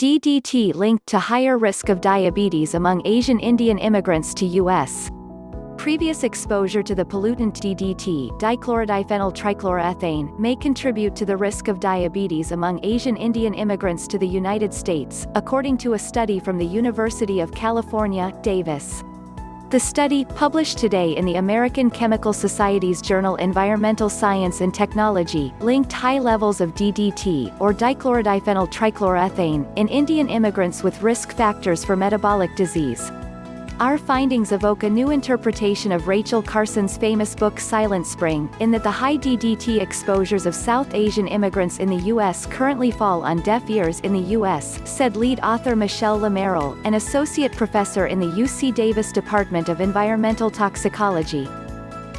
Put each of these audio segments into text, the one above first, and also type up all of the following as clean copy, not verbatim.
DDT linked to higher risk of diabetes among Asian Indian immigrants to U.S. Previous exposure to the pollutant DDT, dichlorodiphenyl trichloroethane, may contribute to the risk of diabetes among Asian Indian immigrants to the United States, according to a study from the University of California, Davis. The study, published today in the American Chemical Society's journal Environmental Science and Technology, linked high levels of DDT, or dichlorodiphenyl trichloroethane, in Indian immigrants with risk factors for metabolic disease. Our findings evoke a new interpretation of Rachel Carson's famous book Silent Spring, in that the high DDT exposures of South Asian immigrants in the U.S. currently fall on deaf ears in the U.S., said lead author Michelle Lamerle, an associate professor in the UC Davis Department of Environmental Toxicology.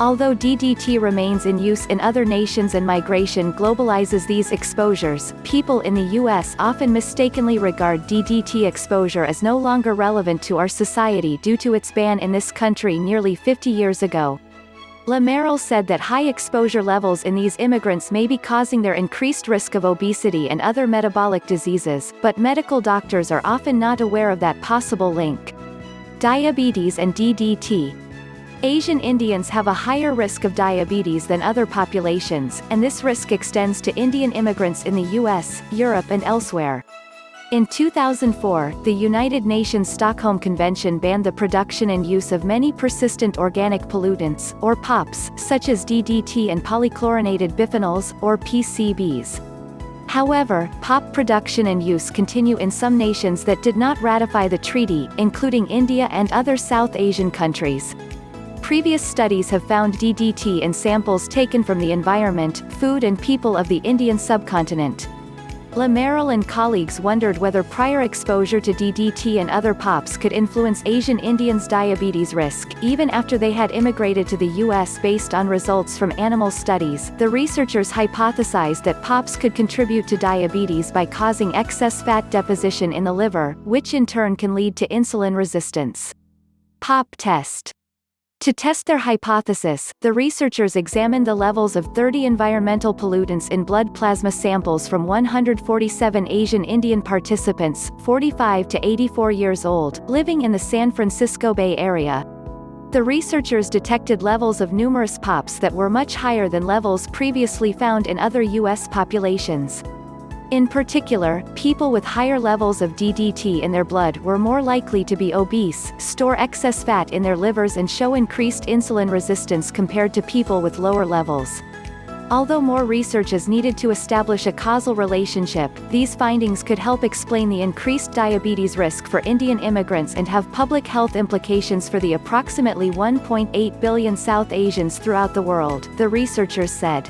Although DDT remains in use in other nations and migration globalizes these exposures, people in the U.S. often mistakenly regard DDT exposure as no longer relevant to our society due to its ban in this country nearly 50 years ago. Lamerle said that high exposure levels in these immigrants may be causing their increased risk of obesity and other metabolic diseases, but medical doctors are often not aware of that possible link. Diabetes and DDT. Asian Indians have a higher risk of diabetes than other populations, and this risk extends to Indian immigrants in the US, Europe and elsewhere. In 2004, the United Nations Stockholm Convention banned the production and use of many persistent organic pollutants, or POPs, such as DDT and polychlorinated biphenyls, or PCBs. However, POP production and use continue in some nations that did not ratify the treaty, including India and other South Asian countries. Previous studies have found DDT in samples taken from the environment, food and people of the Indian subcontinent. Lamerle and colleagues wondered whether prior exposure to DDT and other POPs could influence Asian Indians' diabetes risk, even after they had immigrated to the U.S. based on results from animal studies. The researchers hypothesized that POPs could contribute to diabetes by causing excess fat deposition in the liver, which in turn can lead to insulin resistance. POP test. To test their hypothesis, the researchers examined the levels of 30 environmental pollutants in blood plasma samples from 147 Asian Indian participants, 45 to 84 years old, living in the San Francisco Bay Area. The researchers detected levels of numerous POPs that were much higher than levels previously found in other U.S. populations. In particular, people with higher levels of DDT in their blood were more likely to be obese, store excess fat in their livers and show increased insulin resistance compared to people with lower levels. Although more research is needed to establish a causal relationship, these findings could help explain the increased diabetes risk for Indian immigrants and have public health implications for the approximately 1.8 billion South Asians throughout the world, the researchers said.